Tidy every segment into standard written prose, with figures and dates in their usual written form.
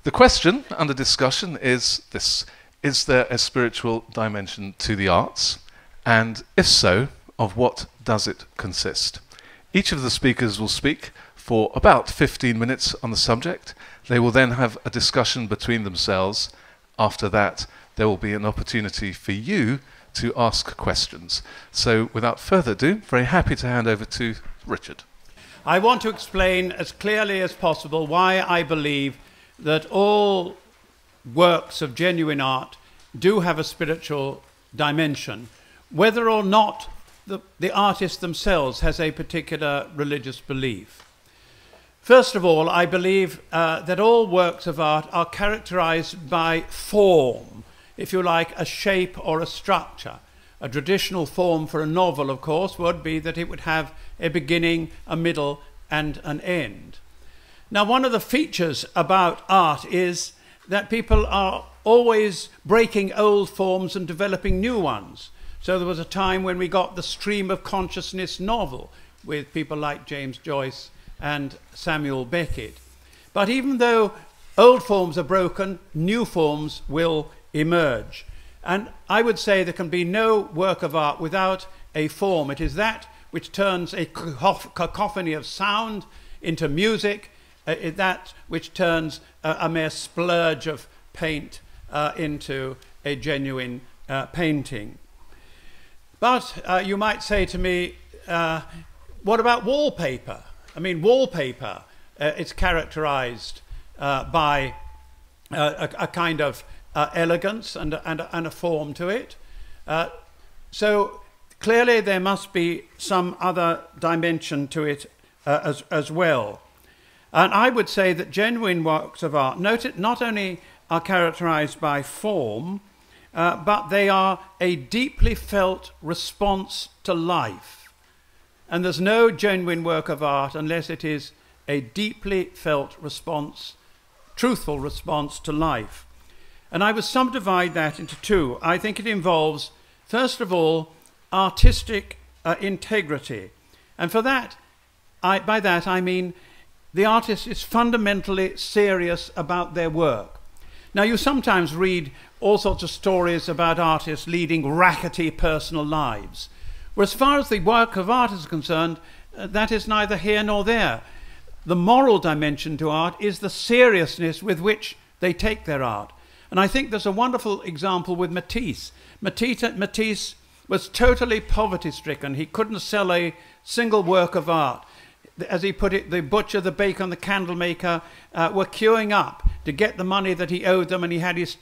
The question under discussion is this: is there a spiritual dimension to the arts? And if so, of what does it consist? Each of the speakers will speak for about 15 minutes on the subject. They will then have a discussion between themselves. After that, there will be an opportunity for you to ask questions. So without further ado, very happy to hand over to Richard. I want to explain as clearly as possible why I believe that all works of genuine art do have a spiritual dimension, whether or not the artist themselves has a particular religious belief. First of all, I believe that all works of art are characterized by form, if you like, a shape or a structure. A traditional form for a novel, of course, would be that it would have a beginning, a middle, and an end. Now, one of the features about art is that people are always breaking old forms and developing new ones. So there was a time when we got the stream of consciousness novel with people like James Joyce and Samuel Beckett. But even though old forms are broken, new forms will emerge. And I would say there can be no work of art without a form. It is that which turns a cacophony of sound into music, that which turns a mere splurge of paint into a genuine painting. But you might say to me, what about wallpaper? I mean, wallpaper, it's characterized by a kind of elegance and a form to it. So clearly there must be some other dimension to it as well. And I would say that genuine works of art, not only are characterized by form, but they are a deeply felt response to life. And there's no genuine work of art unless it is a deeply felt response, truthful response to life. And I would subdivide that into two. I think it involves, first of all, artistic integrity. And for that, by that I mean the artist is fundamentally serious about their work. Now, you sometimes read all sorts of stories about artists leading rackety personal lives. Well, as far as the work of art is concerned, that is neither here nor there. The moral dimension to art is the seriousness with which they take their art. And I think there's a wonderful example with Matisse. Matisse was totally poverty-stricken. He couldn't sell a single work of art. As he put it, the butcher, the baker, and the candle maker were queuing up to get the money that he owed them, and he had his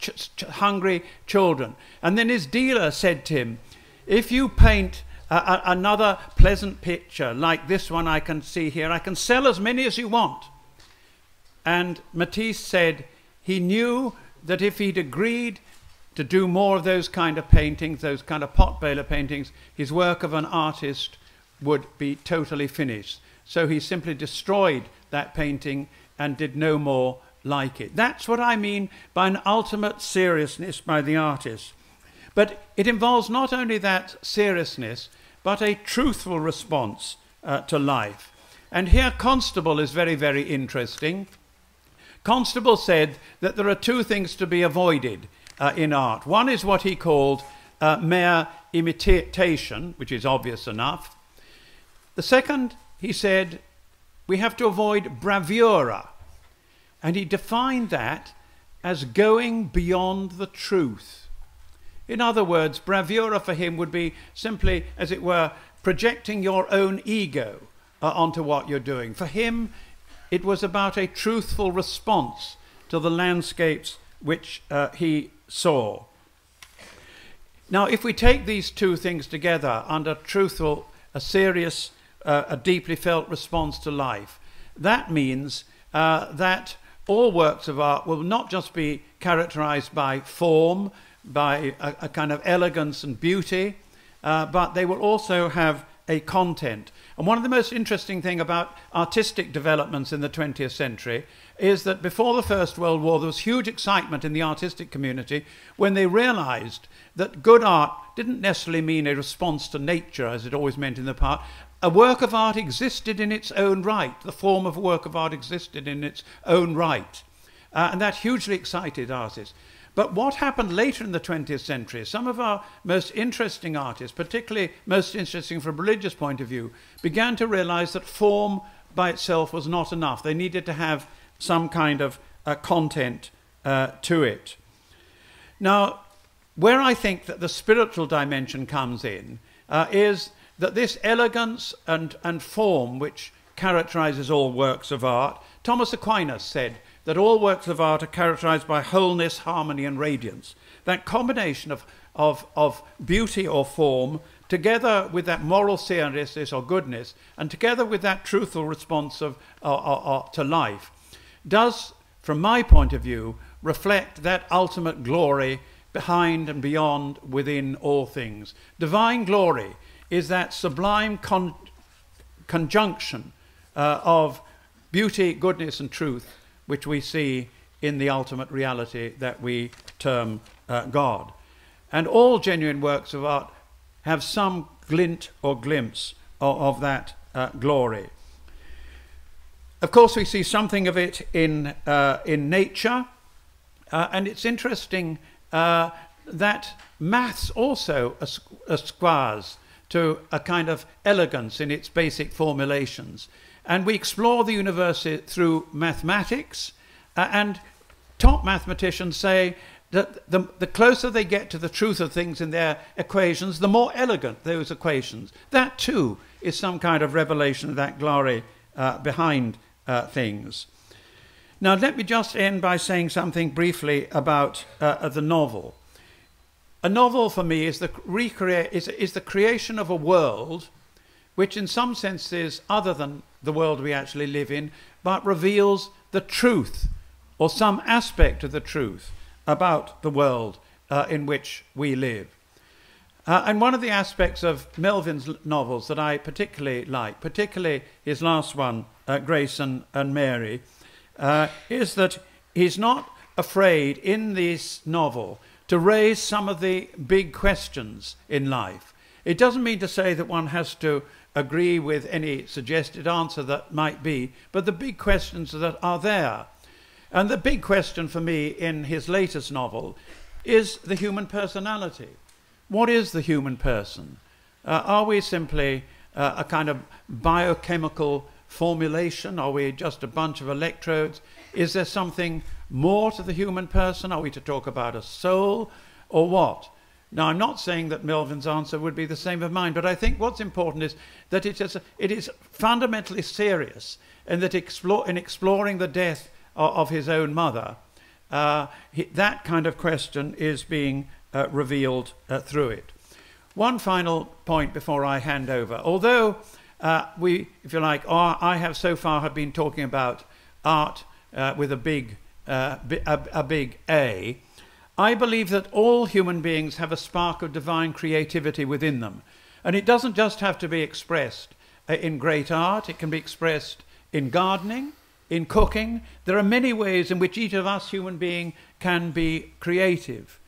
hungry children. And then his dealer said to him, if you paint another pleasant picture like this one I can see here, I can sell as many as you want. And Matisse said he knew that if he'd agreed to do more of those kind of paintings, those kind of pot boiler paintings, his work of an artist would be totally finished. So he simply destroyed that painting and did no more like it. That's what I mean by an ultimate seriousness by the artist. But it involves not only that seriousness, but a truthful response to life. And here Constable is very, very interesting. Constable said that there are two things to be avoided in art. One is what he called mere imitation, which is obvious enough. The second, he said, we have to avoid bravura. And he defined that as going beyond the truth. In other words, bravura for him would be simply, as it were, projecting your own ego onto what you're doing. For him, it was about a truthful response to the landscapes which he saw. Now, if we take these two things together under truthful, a serious, a deeply felt response to life, that means that all works of art will not just be characterized by form, by a kind of elegance and beauty, but they will also have a content. And one of the most interesting things about artistic developments in the 20th century is that before the First World War there was huge excitement in the artistic community when they realized that good art didn't necessarily mean a response to nature as it always meant in the past. A work of art existed in its own right. The form of a work of art existed in its own right. And that hugely excited artists. But what happened later in the 20th century, some of our most interesting artists, particularly most interesting from a religious point of view, began to realize that form by itself was not enough. They needed to have some kind of content to it. Now, where I think that the spiritual dimension comes in is that this elegance and form which characterizes all works of art, Thomas Aquinas said that all works of art are characterized by wholeness, harmony, and radiance. That combination of beauty or form, together with that moral seriousness or goodness, and together with that truthful response to life, does, from my point of view, reflect that ultimate glory behind and beyond, within all things. Divine glory is that sublime conjunction of beauty, goodness, and truth, which we see in the ultimate reality that we term God. And all genuine works of art have some glint or glimpse of that glory. Of course, we see something of it in nature, and it's interesting that maths also aspires to a kind of elegance in its basic formulations. And we explore the universe through mathematics, and top mathematicians say that the closer they get to the truth of things in their equations, the more elegant those equations. That too is some kind of revelation of that glory behind things. Now let me just end by saying something briefly about the novel. A novel for me is the creation of a world which in some sense is other than the world we actually live in, but reveals the truth or some aspect of the truth about the world in which we live. And one of the aspects of Melvyn's novels that I particularly like, particularly his last one, Grace and Mary, is that he's not afraid in this novel to raise some of the big questions in life. It doesn't mean to say that one has to agree with any suggested answer that might be, but the big questions that are there. And the big question for me in his latest novel is the human personality. What is the human person? Are we simply a kind of biochemical formulation? Are we just a bunch of electrodes? Is there something more to the human person? Are we to talk about a soul or what? Now, I'm not saying that Melvyn's answer would be the same as mine, but I think what's important is that it is fundamentally serious, and that in exploring the death of his own mother, that kind of question is being revealed through it. One final point before I hand over. Although we, if you like, I have so far have been talking about art with a big A, I believe that all human beings have a spark of divine creativity within them. And it doesn't just have to be expressed in great art. It can be expressed in gardening, in cooking. There are many ways in which each of us human beings can be creative.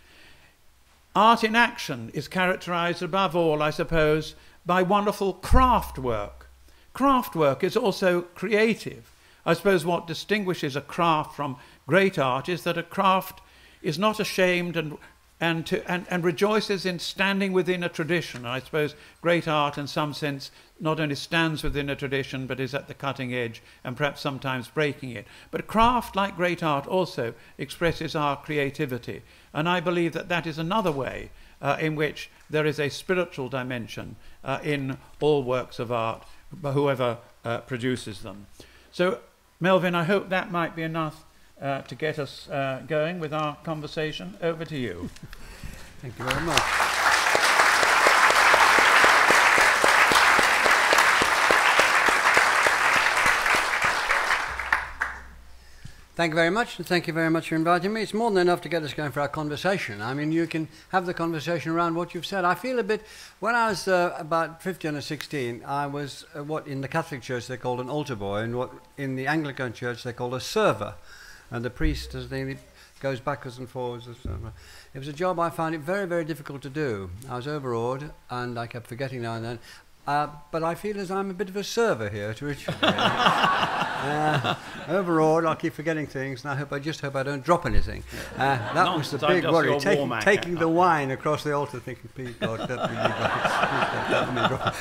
Art in action is characterized above all, I suppose, by wonderful craft work. Craft work is also creative. I suppose what distinguishes a craft from great art is that a craft is not ashamed and rejoices in standing within a tradition. I suppose great art in some sense not only stands within a tradition but is at the cutting edge and perhaps sometimes breaking it. But craft, like great art, also expresses our creativity. And I believe that that is another way in which there is a spiritual dimension in all works of art, whoever produces them. So, Melvyn, I hope that might be enough to get us going with our conversation. Over to you. Thank you very much. Thank you very much, and thank you very much for inviting me. It's more than enough to get us going for our conversation. I mean, you can have the conversation around what you've said. I feel a bit, when I was about 15 or 16, I was what in the Catholic Church they called an altar boy, and what in the Anglican Church they called a server. And the priest, as they goes backwards and forwards. It was a job I found it very, very difficult to do. I was overawed, and I kept forgetting now and then. but I feel as I'm a bit of a server here to Richard. Overall, I'll keep forgetting things, and I just hope I don't drop anything. That was the big worry, taking the wine across the altar, thinking, please God, don't really let me drop it.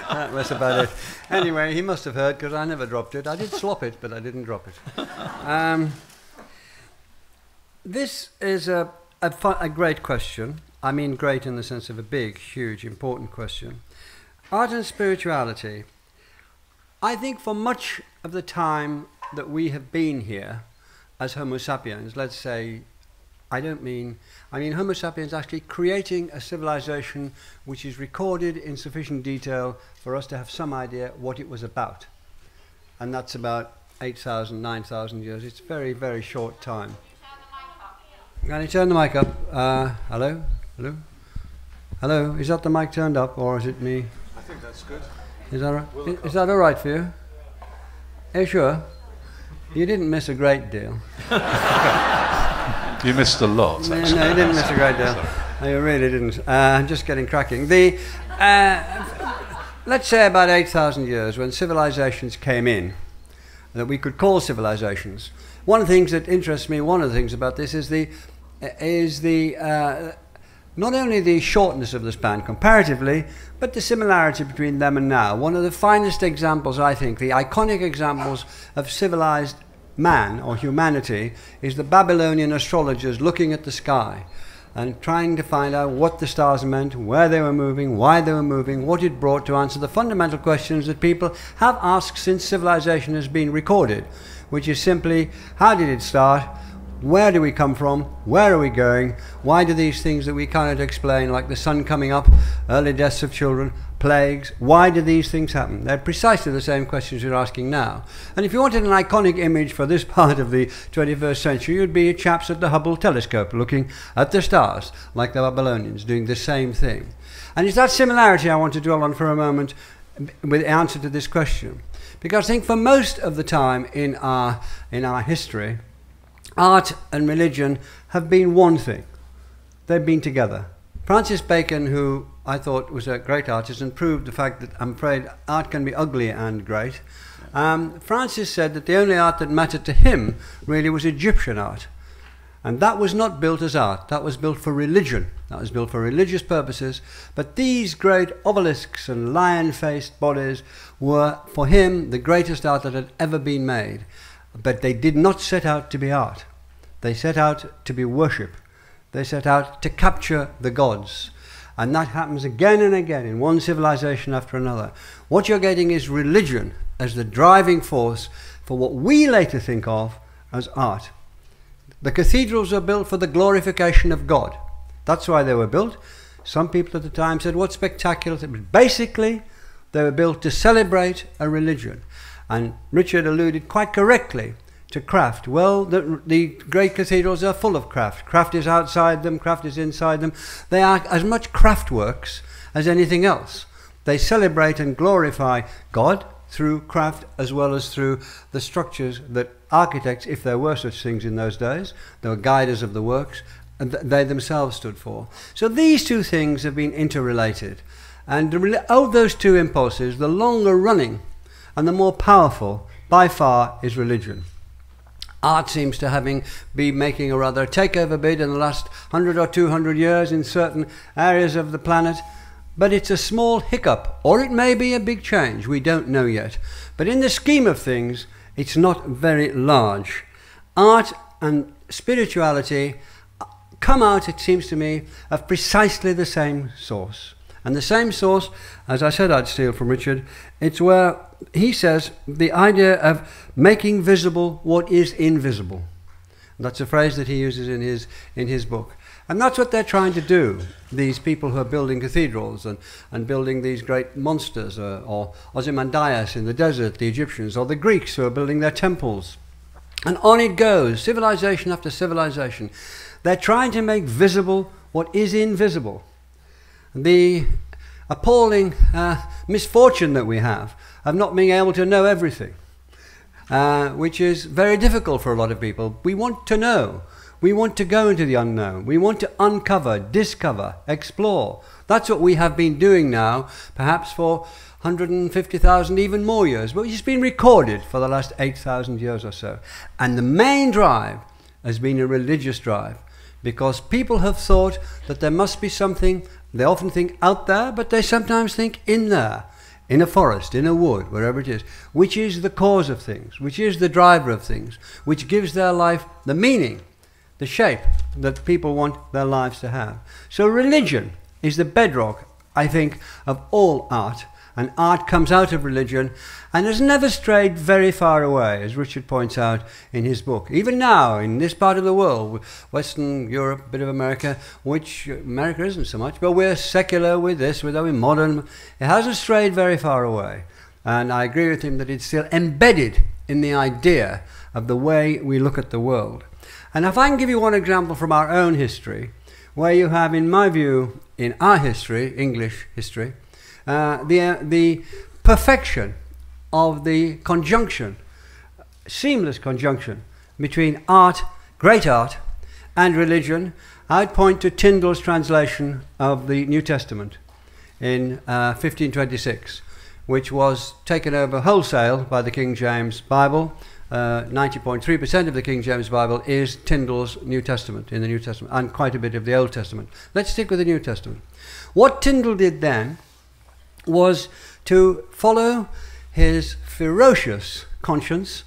That was about it. Anyway, he must have heard, because I never dropped it. I did slop it, but I didn't drop it. This is a great question. I mean great in the sense of a big, huge, important question. Art and spirituality. I think for much of the time that we have been here as Homo sapiens, let's say, I mean Homo sapiens actually creating a civilization which is recorded in sufficient detail for us to have some idea what it was about. And that's about 8,000, 9,000 years. It's a very, very short time. Can you turn the mic up? Hello? Hello? Hello? Is that the mic turned up, or is it me? I think that's good. Is that right? Is that all right for you? Are you sure? You didn't miss a great deal. You missed a lot, actually. No, you didn't miss a great deal. No, you really didn't. Just getting cracking. Let's say about 8,000 years, when civilizations came in, that we could call civilizations. One of the things that interests me, one of the things about this is not only the shortness of the span comparatively, but the similarity between them and now. One of the finest examples, I think, the iconic examples of civilized man or humanity is the Babylonian astrologers looking at the sky and trying to find out what the stars meant, where they were moving, why they were moving, what it brought, to answer the fundamental questions that people have asked since civilization has been recorded, which is simply, how did it start? Where do we come from? Where are we going? Why do these things that we cannot explain, like the sun coming up, early deaths of children, plagues, why do these things happen? They're precisely the same questions you're asking now. And if you wanted an iconic image for this part of the 21st century, you'd be chaps at the Hubble telescope looking at the stars, like the Babylonians, doing the same thing. And it's that similarity I want to dwell on for a moment with the answer to this question. Because I think for most of the time in our history, art and religion have been one thing. They've been together. Francis Bacon, who I thought was a great artist and proved the fact that I'm afraid art can be ugly and great, Francis said that the only art that mattered to him really was Egyptian art. And that was not built as art. That was built for religion. That was built for religious purposes. But these great obelisks and lion-faced bodies were, for him, the greatest art that had ever been made. But they did not set out to be art. They set out to be worship. They set out to capture the gods. And that happens again and again in one civilization after another. What you're getting is religion as the driving force for what we later think of as art. The cathedrals are built for the glorification of God. That's why they were built. Some people at the time said, what's spectacular? But basically, they were built to celebrate a religion. And Richard alluded quite correctly to craft. Well, the great cathedrals are full of craft. Craft is outside them, craft is inside them. They are as much craft works as anything else. They celebrate and glorify God through craft as well as through the structures that architects, if there were such things in those days, they were guiders of the works, and they themselves stood for. So these two things have been interrelated. And of those two impulses, the longer running and the more powerful, by far, is religion. Art seems to be making a rather takeover bid in the last 100 or 200 years in certain areas of the planet, but it's a small hiccup, or it may be a big change, we don't know yet. But in the scheme of things, it's not very large. Art and spirituality come out, it seems to me, of precisely the same source. And the same source, as I said I'd steal from Richard, it's where he says the idea of making visible what is invisible. And that's a phrase that he uses in his book. And that's what they're trying to do, these people who are building cathedrals and building these great monsters, or Ozymandias in the desert, the Egyptians, or the Greeks who are building their temples. And on it goes, civilization after civilization. They're trying to make visible what is invisible. The appalling misfortune that we have of not being able to know everything, which is very difficult for a lot of people. We want to know. We want to go into the unknown. We want to uncover, discover, explore. That's what we have been doing now, perhaps for 150,000, even more years. But it's been recorded for the last 8,000 years or so. And the main drive has been a religious drive, because people have thought that there must be something. They often think out there, but they sometimes think in there, in a forest, in a wood, wherever it is, which is the cause of things, which is the driver of things, which gives their life the meaning, the shape that people want their lives to have. So religion is the bedrock, I think, of all art, and art comes out of religion and has never strayed very far away, as Richard points out in his book. Even now, in this part of the world, Western Europe, a bit of America, which America isn't so much, but we're secular with this, we're modern, it hasn't strayed very far away. And I agree with him that it's still embedded in the idea of the way we look at the world. And if I can give you one example from our own history, where you have, in my view, in our history, English history, the perfection of the conjunction, seamless conjunction between art, great art, and religion, I'd point to Tyndale's translation of the New Testament in 1526, which was taken over wholesale by the King James Bible. 90.3% of the King James Bible is Tyndale's New Testament, in the New Testament, and quite a bit of the Old Testament. Let's stick with the New Testament. What Tyndale did then was to follow his ferocious conscience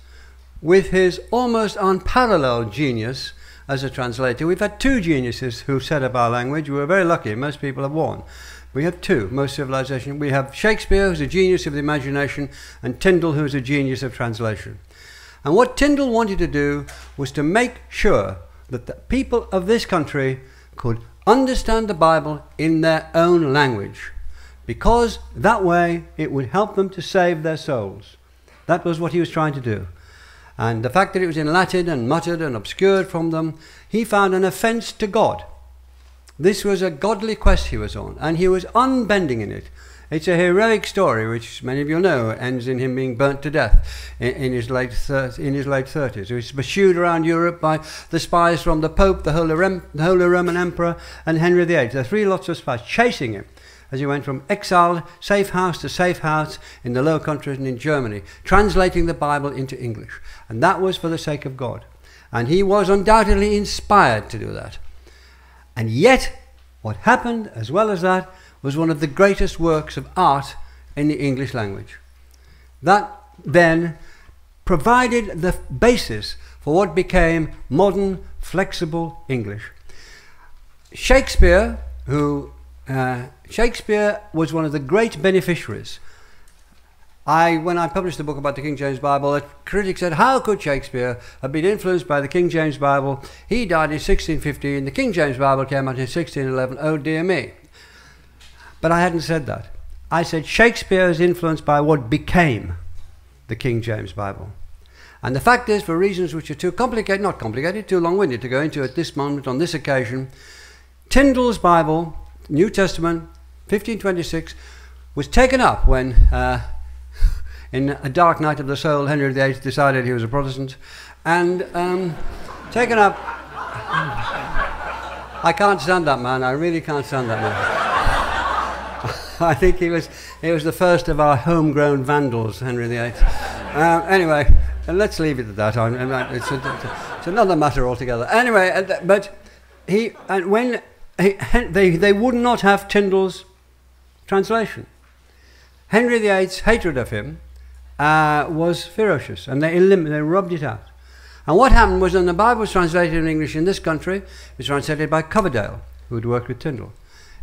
with his almost unparalleled genius as a translator. We've had two geniuses who set up our language. We were very lucky. Most people have one. We have two, most civilization. We have Shakespeare, who's a genius of the imagination, and Tyndale, who's a genius of translation. And what Tyndale wanted to do was to make sure that the people of this country could understand the Bible in their own language, because that way it would help them to save their souls. That was what he was trying to do. And the fact that it was in Latin and muttered and obscured from them, he found an offence to God. This was a godly quest he was on, and he was unbending in it. It's a heroic story, which many of you know, ends in him being burnt to death in his late 30s. He was pursued around Europe by the spies from the Pope, the Holy Roman Emperor, and Henry VIII. There are three lots of spies chasing him as he went from exile, safe house to safe house in the Low Countries and in Germany, translating the Bible into English. And that was for the sake of God. And he was undoubtedly inspired to do that. And yet, what happened, as well as that, was one of the greatest works of art in the English language. That then provided the basis for what became modern, flexible English. Shakespeare was one of the great beneficiaries. When I published the book about the King James Bible, a critic said, how could Shakespeare have been influenced by the King James Bible? He died in 1615, the King James Bible came out in 1611, oh dear me. But I hadn't said that. I said Shakespeare is influenced by what became the King James Bible. And the fact is, for reasons which are too complicated, not complicated, too long-winded to go into at this moment, on this occasion, Tyndale's Bible, New Testament, 1526, was taken up when, in a dark night of the soul, Henry VIII decided he was a Protestant, and taken up. I can't stand that man. I really can't stand that man. I think he was the first of our homegrown vandals, Henry VIII. Anyway, let's leave it at that. It's another matter altogether. Anyway, but they would not have Tyndale's translation. Henry VIII's hatred of him was ferocious, and they rubbed it out. And what happened was, when the Bible was translated in English in this country, it was translated by Coverdale, who had worked with Tyndale.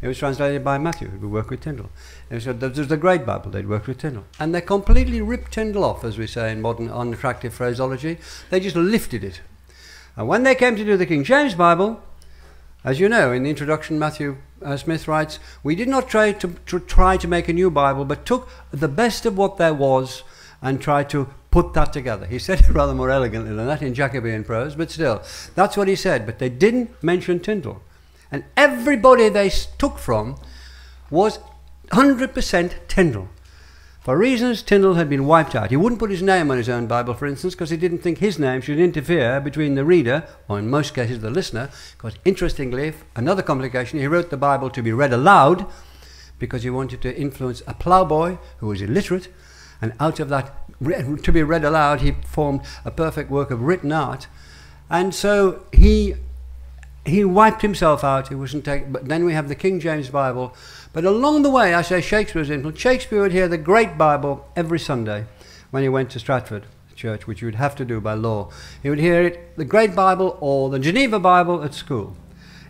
It was translated by Matthew, who worked with Tyndale. It was the Great Bible, they'd worked with Tyndale. And they completely ripped Tyndale off, as we say in modern unattractive phraseology. They just lifted it. And when they came to do the King James Bible, as you know, in the introduction, Matthew Smith writes, we did not try to make a new Bible, but took the best of what there was and tried to put that together. He said it rather more elegantly than that in Jacobean prose, but still, that's what he said. But they didn't mention Tyndale. And everybody they took from was 100% Tyndale. For reasons, Tyndall had been wiped out. He wouldn't put his name on his own Bible, for instance, because he didn't think his name should interfere between the reader, or in most cases the listener, because interestingly, another complication, he wrote the Bible to be read aloud, because he wanted to influence a ploughboy who was illiterate, and out of that, to be read aloud, he formed a perfect work of written art. And so he wiped himself out. He wasn't taken. But then we have the King James Bible. But along the way, I say Shakespeare's influence. Shakespeare would hear the Great Bible every Sunday when he went to Stratford Church, which you would have to do by law. He would hear it, the Great Bible or the Geneva Bible at school.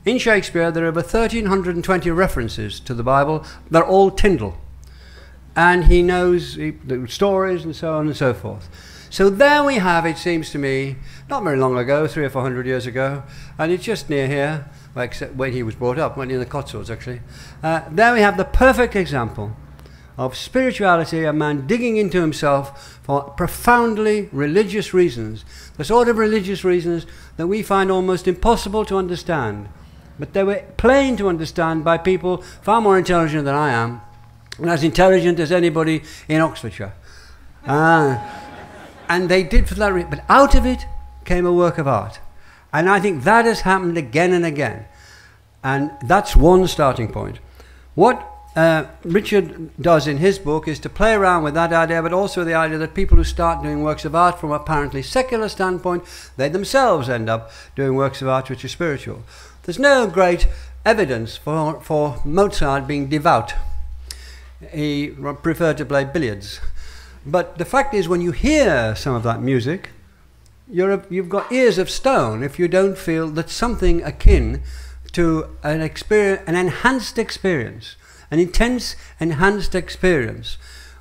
In Shakespeare, there are over 1,320 references to the Bible. They're all Tyndall. And he knows the stories and so on and so forth. So there we have, it seems to me, not very long ago, 300 or 400 years ago, and it's just near here, except when he was brought up, went in the Cotswolds actually. There we have the perfect example of spirituality, a man digging into himself for profoundly religious reasons, the sort of religious reasons that we find almost impossible to understand. But they were plain to understand by people far more intelligent than I am, and as intelligent as anybody in Oxfordshire. And they did for that reason. But out of it came a work of art. And I think that has happened again and again. And that's one starting point. What Richard does in his book is to play around with that idea, but also the idea that people who start doing works of art from an apparently secular standpoint, they themselves end up doing works of art which are spiritual. There's no great evidence for Mozart being devout. He preferred to play billiards. But the fact is, when you hear some of that music, you've got ears of stone if you don't feel that something akin to an enhanced experience, an intense enhanced experience,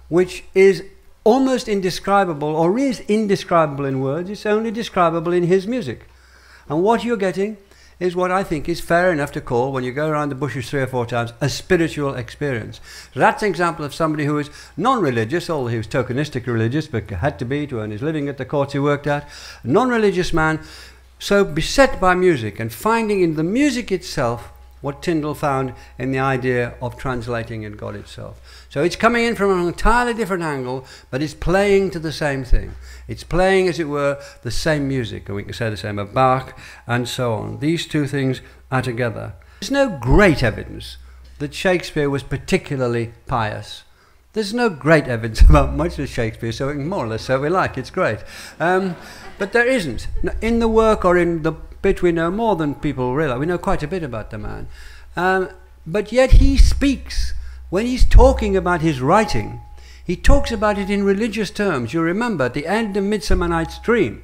which is almost indescribable, or is indescribable in words. It's only describable in his music. And what you're getting is what I think is fair enough to call, when you go around the bushes 3 or 4 times, a spiritual experience. So that's an example of somebody who is non-religious, although he was tokenistic religious, but had to be to earn his living at the courts he worked at. A non-religious man, so beset by music, and finding in the music itself what Tyndall found in the idea of translating in God itself. So it's coming in from an entirely different angle, but it's playing to the same thing. It's playing, as it were, the same music, and we can say the same of Bach and so on. These two things are together. There's no great evidence that Shakespeare was particularly pious. There's no great evidence about much of Shakespeare, so we can more or less say we like, it's great. But there isn't. In the work or in the bit we know more than people realize. We know quite a bit about the man. But yet he speaks, when he's talking about his writing, he talks about it in religious terms. You remember at the end of Midsummer Night's Dream,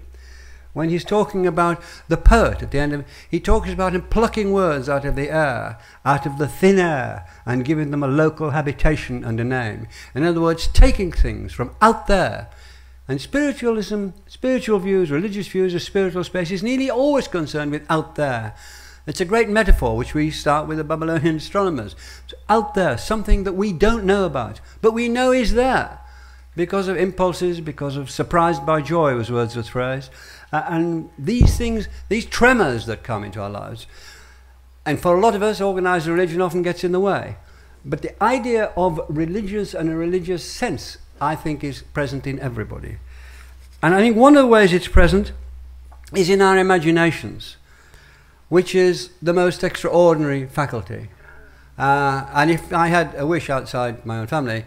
when he's talking about the poet at the end of, he talks about him plucking words out of the air, out of the thin air, and giving them a local habitation and a name. In other words, taking things from out there. And spiritualism, spiritual views, religious views of spiritual space is nearly always concerned with out there. It's a great metaphor which we start with the Babylonian astronomers. It's out there, something that we don't know about, but we know is there because of impulses, because of surprised by joy was Wordsworth's phrase. And these things, these tremors that come into our lives, and for a lot of us, organized religion often gets in the way. But the idea of religious and a religious sense, I think, is present in everybody. And I think one of the ways it's present is in our imaginations, which is the most extraordinary faculty. And if I had a wish outside my own family,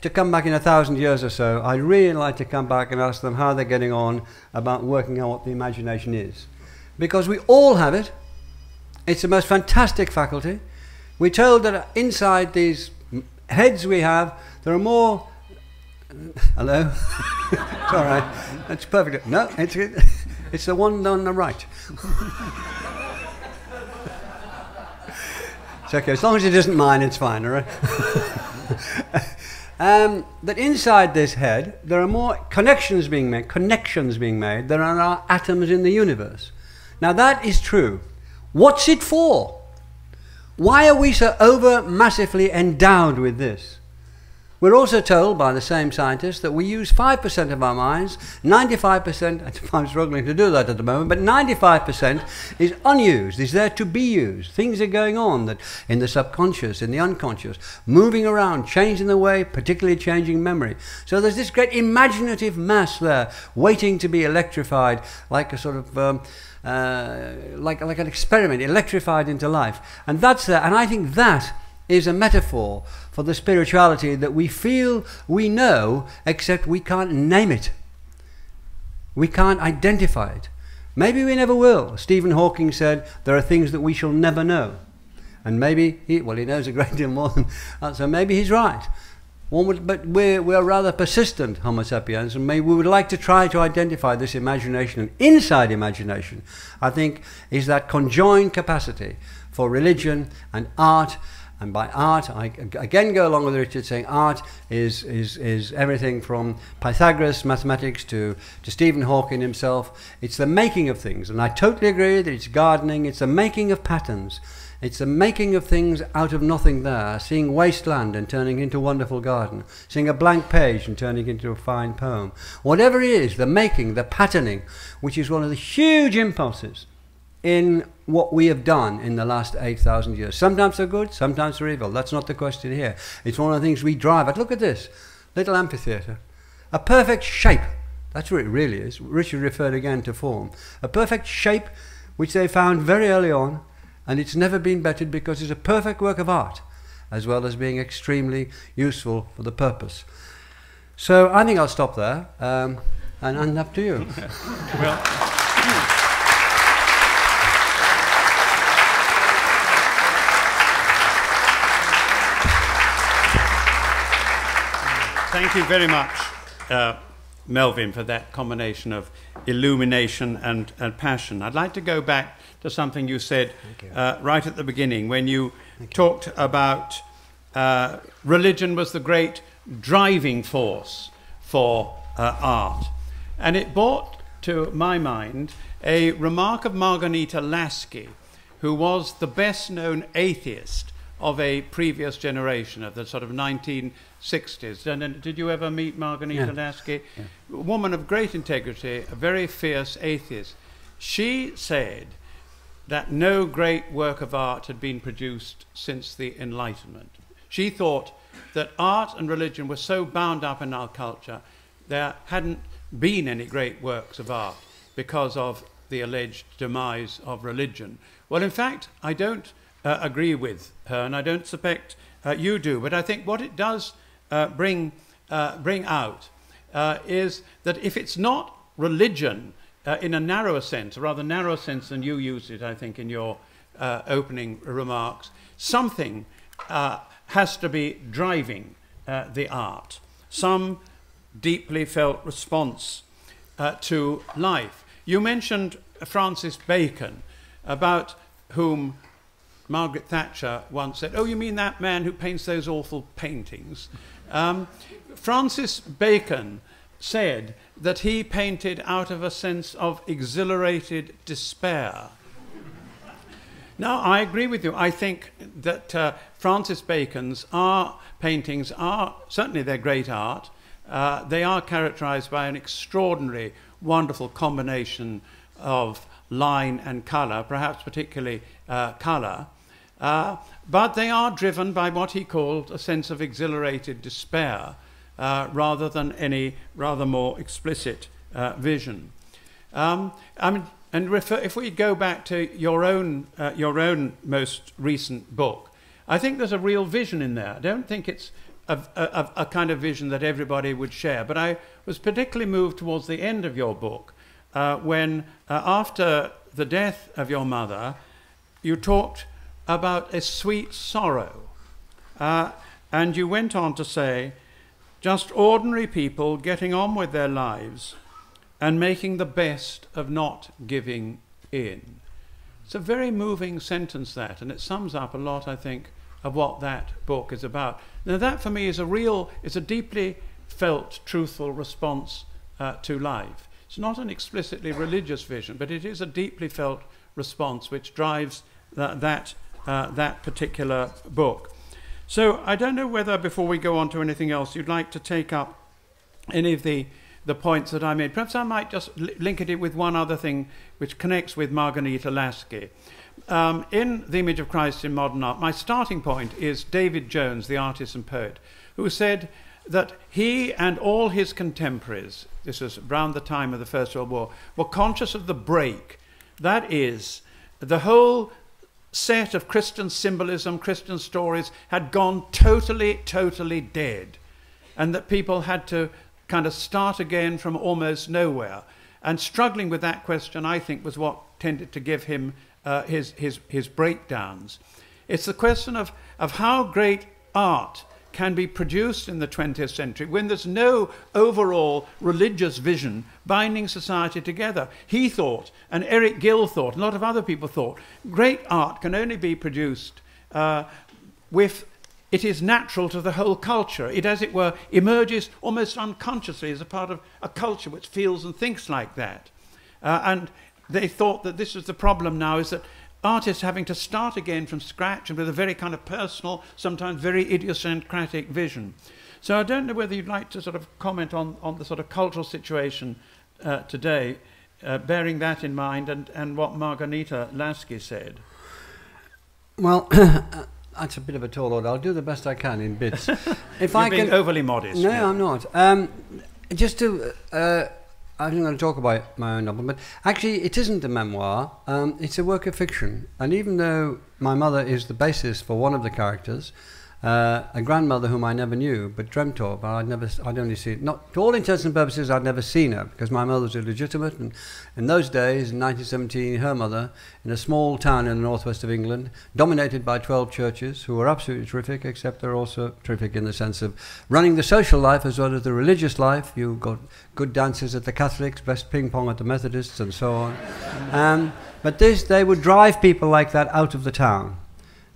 to come back in 1,000 years or so, I'd really like to come back and ask them how they're getting on about working out what the imagination is. Because we all have it. It's the most fantastic faculty. We're told that inside these heads we have, there are more... Hello? It's all right. That's perfect. No, it's the one on the right. It's okay. As long as it isn't mine, it's fine, all right? That inside this head, there are more connections being made than there are atoms in the universe. Now that is true. What's it for? Why are we so over massively endowed with this? We're also told by the same scientists that we use 5% of our minds, 95%, I'm struggling to do that at the moment, but 95% is unused, is there to be used. Things are going on that in the subconscious, in the unconscious, moving around, changing the way, particularly changing memory. So there's this great imaginative mass there, waiting to be electrified, like a sort of, like an experiment, electrified into life. And that's there, and I think that is a metaphor for the spirituality that we feel we know, except we can't name it. We can't identify it. Maybe we never will. Stephen Hawking said there are things that we shall never know. And maybe, he knows a great deal more than that, so maybe he's right. But we're rather persistent Homo sapiens, and maybe we would like to try to identify this imagination. And inside imagination, I think, is that conjoined capacity for religion and art. And by art, I again go along with Richard saying art is everything from Pythagoras, mathematics, to Stephen Hawking himself. It's the making of things. And I totally agree that it's gardening, it's the making of patterns. It's the making of things out of nothing there, seeing wasteland and turning into a wonderful garden, seeing a blank page and turning into a fine poem. Whatever it is, the making, the patterning, which is one of the huge impulses in what we have done in the last 8,000 years. Sometimes they're good, sometimes they're evil. That's not the question here. It's one of the things we drive at. Look at this little amphitheatre. A perfect shape. That's what it really is. Richard referred again to form. A perfect shape which they found very early on, and it's never been bettered because it's a perfect work of art, as well as being extremely useful for the purpose. So I think I'll stop there, and up to you. Well, thank you very much, Melvyn, for that combination of illumination and passion. I'd like to go back to something you said right at the beginning, when you talked about religion was the great driving force for art. And it brought to my mind a remark of Margarita Lasky, who was the best-known atheist of a previous generation, of the sort of 1960s. And did you ever meet Margarita Lasky? Yeah. A woman of great integrity, a very fierce atheist. She said that no great work of art had been produced since the Enlightenment. She thought that art and religion were so bound up in our culture, there hadn't been any great works of art because of the alleged demise of religion. Well, in fact, I don't agree with her, and I don't suspect you do, but I think what it does bring out is that if it's not religion in a narrower sense, a rather narrower sense than you used it, I think, in your opening remarks, something has to be driving the art, some deeply felt response to life. You mentioned Francis Bacon, about whom Margaret Thatcher once said, "Oh, you mean that man who paints those awful paintings?" Francis Bacon said that he painted out of a sense of exhilarated despair. Now, I agree with you. I think that Francis Bacon's paintings are, certainly they're great art. They are characterized by an extraordinary, wonderful combination of line and colour, perhaps particularly colour. But they are driven by what he called a sense of exhilarated despair, rather than any rather more explicit vision. I mean, and if we go back to your own most recent book, I think there's a real vision in there. I don't think it's a kind of vision that everybody would share, but I was particularly moved towards the end of your book when, after the death of your mother, you talked about a sweet sorrow. And you went on to say, just ordinary people getting on with their lives and making the best of not giving in. It's a very moving sentence, that, and it sums up a lot, I think, of what that book is about. Now, that for me is a deeply felt, truthful response to life. It's not an explicitly religious vision, but it is a deeply felt response which drives that particular book. So I don't know whether, before we go on to anything else, you'd like to take up any of the points that I made. Perhaps I might just link it with one other thing which connects with Margarita Lasky. In The Image of Christ in Modern Art, my starting point is David Jones, the artist and poet, who said that he and all his contemporaries, this was around the time of the First World War, were conscious of the break. That is, the whole set of Christian symbolism, Christian stories had gone totally dead, and that people had to kind of start again from almost nowhere. And struggling with that question, I think, was what tended to give him his breakdowns. It's the question of how great art can be produced in the 20th century when there's no overall religious vision binding society together. He thought, and Eric Gill thought, and a lot of other people thought, great art can only be produced with it is natural to the whole culture. It, as it were, emerges almost unconsciously as a part of a culture which feels and thinks like that. And they thought that this is the problem now, is that artists having to start again from scratch and with a very kind of personal, sometimes very idiosyncratic vision. So I don't know whether you'd like to sort of comment on the sort of cultural situation today, bearing that in mind, and what Margarita Lasky said. Well, that's a bit of a tall order. I'll do the best I can in bits. If You're being overly modest. No, yeah. I'm not. Just to... I'm going to talk about my own novel, but actually it isn't a memoir, it's a work of fiction. And even though my mother is the basis for one of the characters, a grandmother whom I never knew but dreamt of, but I'd only seen, not to all intents and purposes, I'd never seen her because my mother was illegitimate, and in those days, in 1917, her mother, in a small town in the northwest of England, dominated by 12 churches who were absolutely terrific, except they're also terrific in the sense of running the social life as well as the religious life. You've got good dances at the Catholics, best ping pong at the Methodists, and so on. But they would drive people like that out of the town.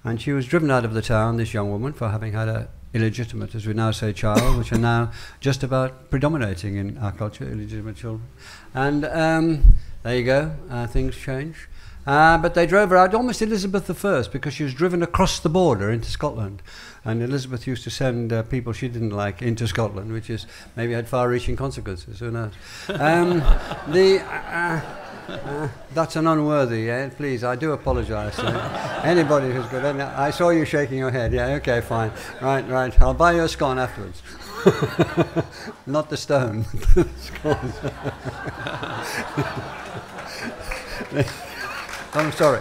And she was driven out of the town, this young woman, for having had a illegitimate, as we now say, child, which are now just about predominating in our culture, illegitimate children. And there you go, things change. But they drove her out, almost Elizabeth I, because she was driven across the border into Scotland. And Elizabeth used to send people she didn't like into Scotland, which is maybe had far-reaching consequences, who knows. That's an unworthy, please, I do apologise. Anybody who's got any, I saw you shaking your head, yeah, okay, fine. Right, I'll buy you a scone afterwards. Not the stone, the scones. I'm sorry.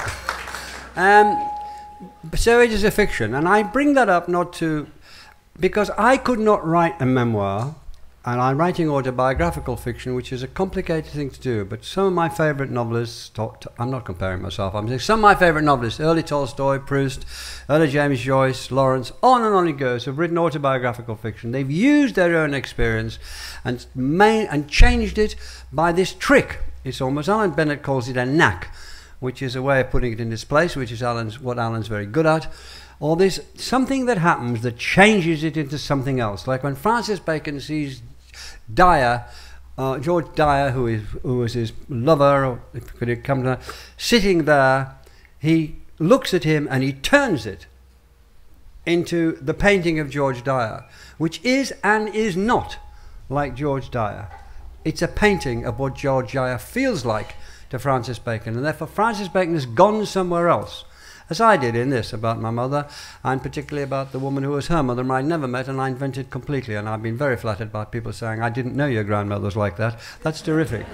So it is a fiction, and I bring that up because I could not write a memoir, and I'm writing autobiographical fiction, which is a complicated thing to do, but some of my favourite novelists, I'm not comparing myself, I'm saying some of my favourite novelists, early Tolstoy, Proust, early James Joyce, Lawrence, on and on it goes, have written autobiographical fiction. They've used their own experience and changed it by this trick. It's almost, Alan Bennett calls it a knack, which is a way of putting it in its place, which is what Alan's very good at. Or there's something that happens that changes it into something else. Like when Francis Bacon sees Dyer, George Dyer, who was his lover, or could it come to that, sitting there, he looks at him and he turns it into the painting of George Dyer, which is and is not like George Dyer. It's a painting of what George Dyer feels like to Francis Bacon, and therefore Francis Bacon has gone somewhere else, as I did in this about my mother, and particularly about the woman who was her mother, and I never met, and I invented completely, and I've been very flattered by people saying, I didn't know your grandmother was like that. That's terrific,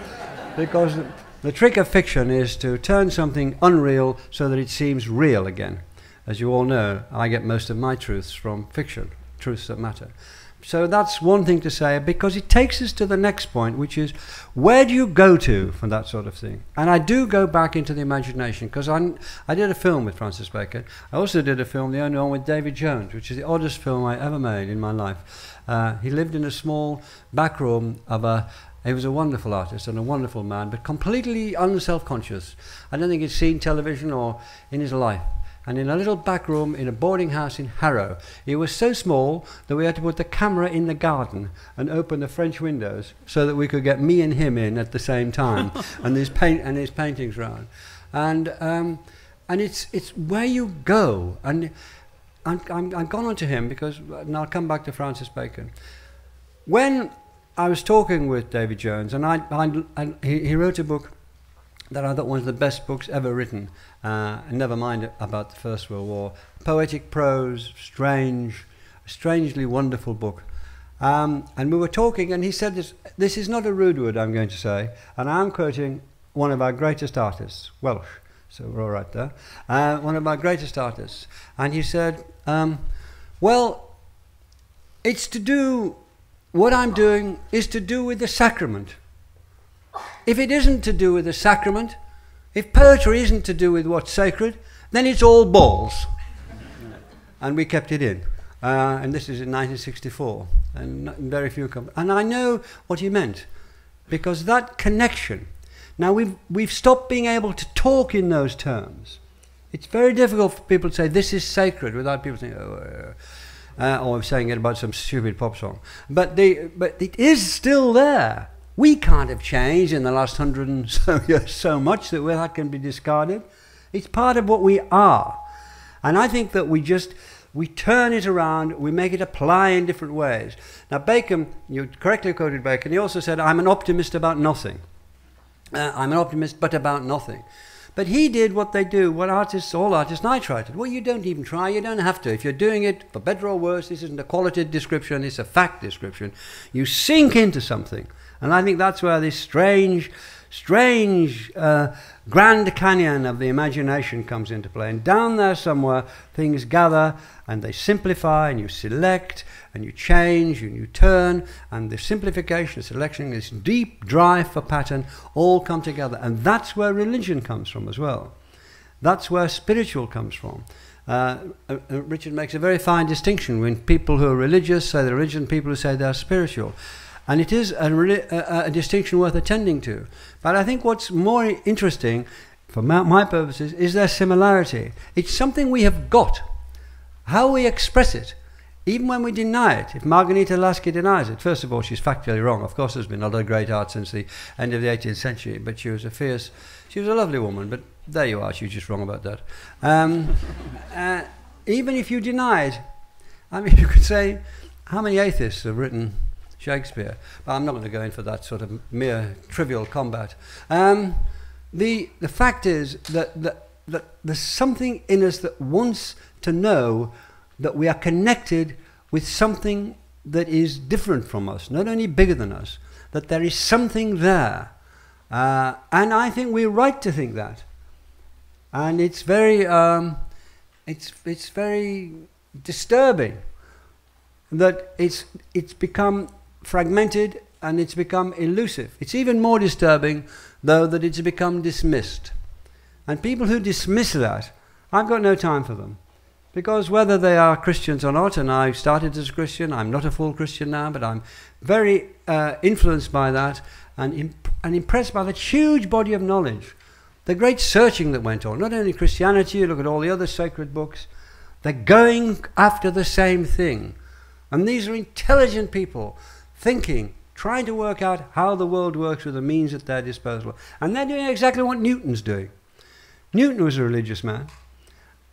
because the trick of fiction is to turn something unreal so that it seems real again. As you all know, I get most of my truths from fiction, truths that matter. So that's one thing to say, because it takes us to the next point, which is, where do you go to for that sort of thing? And I do go back into the imagination, because I did a film with Francis Bacon. I also did a film, the only one with David Jones, which is the oddest film I ever made in my life. He lived in a small back room of he was a wonderful artist and a wonderful man, but completely unself-conscious. I don't think he'd seen television or in his life. And in a little back room in a boarding house in Harrow, it was so small that we had to put the camera in the garden and open the French windows so that we could get me and him in at the same time, and his paintings round. And it's where you go. And I've gone on to him because, and I'll come back to Francis Bacon. When I was talking with David Jones, and he wrote a book that I thought was the best books ever written, never mind about the First World War. Poetic prose, strangely wonderful book. And we were talking, and he said this is not a rude word I'm going to say, and I'm quoting one of our greatest artists, Welsh, so we're all right there, one of our greatest artists. And he said, well, it's to do, what I'm doing is to do with the sacrament. If it isn't to do with the sacrament, if poetry isn't to do with what's sacred, then it's all balls. And we kept it in. And this is in 1964. And very few come. And I know what he meant. Because that connection. Now we've stopped being able to talk in those terms. It's very difficult for people to say this is sacred without people saying, oh, or I'm saying it about some stupid pop song. But it is still there. We can't have changed in the last 100 and so years so much that can be discarded. It's part of what we are. And I think that we turn it around, we make it apply in different ways. Now Bacon, you correctly quoted Bacon, he also said, I'm an optimist about nothing. I'm an optimist but about nothing. But he did what they do, what all artists, and I tried it. Well, you don't even try, you don't have to. If you're doing it, for better or worse, this isn't a qualitative description, it's a fact description. You sink into something. And I think that's where this strange Grand Canyon of the imagination comes into play. And down there somewhere, things gather and they simplify, and you select, and you change, and you turn, and the simplification, the selection, this deep drive for pattern, all come together. And that's where religion comes from as well. That's where spiritual comes from. Richard makes a very fine distinction when people who are religious say they're religious and people who say they're spiritual. And it is a distinction worth attending to. But I think what's more interesting, for my purposes, is their similarity. It's something we have got. How we express it, even when we deny it. If Margarita Lasky denies it, first of all, she's factually wrong. Of course, there's been other great art since the end of the 18th century, but she was a lovely woman, but there you are, she's just wrong about that. Even if you deny it, I mean, you could say, how many atheists have written Shakespeare? But I'm not going to go in for that sort of mere trivial combat. The fact is that there's something in us that wants to know that we are connected with something that is different from us, not only bigger than us, that there is something there. And I think we're right to think that. And it's very disturbing that it's become fragmented and it's become elusive. It's even more disturbing, though, that it's become dismissed. And people who dismiss that, I've got no time for them. Because whether they are Christians or not, and I started as a Christian, I'm not a full Christian now, but I'm very influenced by that and impressed by that huge body of knowledge. The great searching that went on, not only Christianity, you look at all the other sacred books, they're going after the same thing. And these are intelligent people thinking, trying to work out how the world works with the means at their disposal. And they're doing exactly what Newton's doing. Newton was a religious man.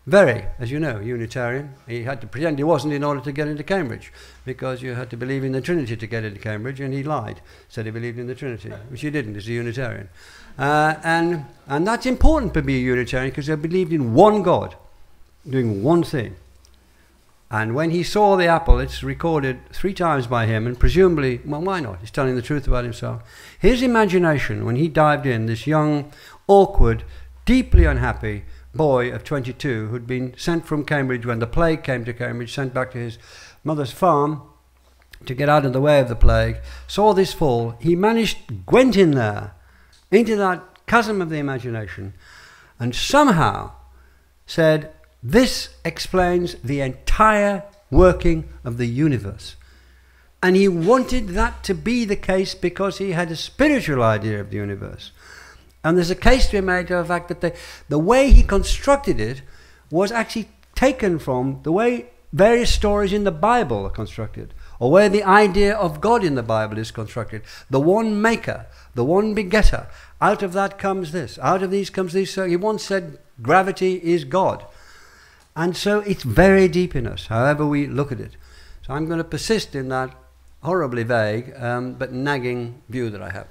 Very, as you know, Unitarian. He had to pretend he wasn't in order to get into Cambridge, because you had to believe in the Trinity to get into Cambridge, and he lied, said he believed in the Trinity, which he didn't. He's a Unitarian. And that's important to be a Unitarian, because they believed in one God, doing one thing. And when he saw the apple, it's recorded 3 times by him, and presumably, well, why not? He's telling the truth about himself. His imagination, when he dived in, this young, awkward, deeply unhappy boy of 22 who'd been sent from Cambridge when the plague came to Cambridge, sent back to his mother's farm to get out of the way of the plague, saw this fall. He went in there, into that chasm of the imagination, and somehow said, this explains the entire working of the universe. And he wanted that to be the case because he had a spiritual idea of the universe. And there's a case to be made of the fact that the way he constructed it was actually taken from the way various stories in the Bible are constructed, or where the idea of God in the Bible is constructed. The one maker, the one begetter. Out of that comes this. Out of these comes this. So he once said gravity is God. And so it's very deep in us, however we look at it. So I'm going to persist in that horribly vague but nagging view that I have.